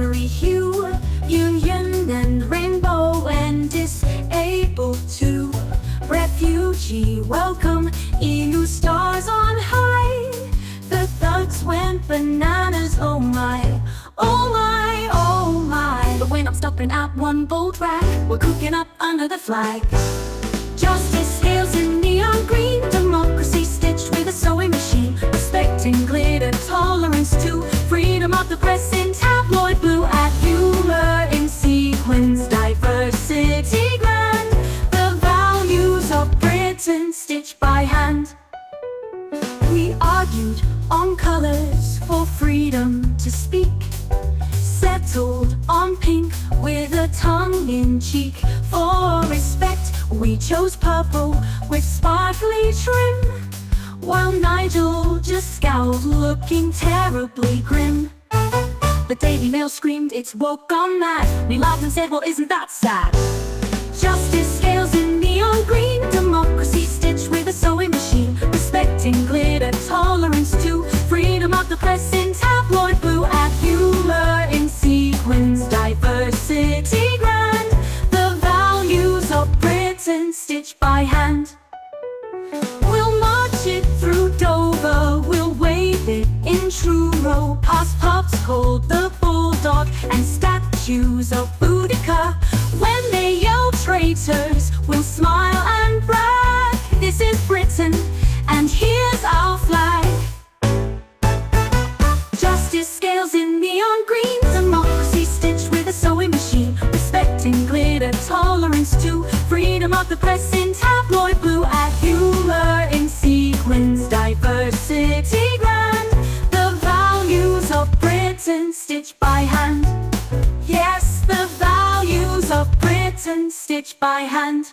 every hue, union and rainbow and disabled too. Refugee, welcome, EU stars on high. The thugs went bananas, oh my, oh my, oh my. But when I'm stopping at one bold rag, we're cooking up under the flag. Justice scales in neon green, democracy stitched with a sewing machine. Respect in glitter, tolerance to freedom of the press in tabloid blue. At humor in sequins, diversity grand. The values of Britain stitched by hand. We argued on colors for freedom to speak, settled on pink with a tongue in cheek. For respect we chose purple with sparkly trim, while Nigel just scowled, looking terribly grim. The Daily Mail screamed, "It's woke gone mad." We laughed and said, "Well, isn't that sad?" Justice scales in neon green, democracy stitched with a sewing machine. Respect in glitter, tolerance to freedom of the press in tabloid blue. At humor in sequins, diversity grand. The values of Britain stitched by hand. We'll march it through Dover, we'll wave it in Truro, past pubs called the Bulldog and statues of Boudica. When they yell traitors, we'll smile and brag. This is Britain, and here's our flag. Justice scales in neon green, democracy stitched with a sewing machine. Respect in glitter, tolerance to freedom of the press in tabloid blue. At humor in sequins, diversity grand. The values of Britain stitched by hand. Yes, the values of Britain stitched by hand.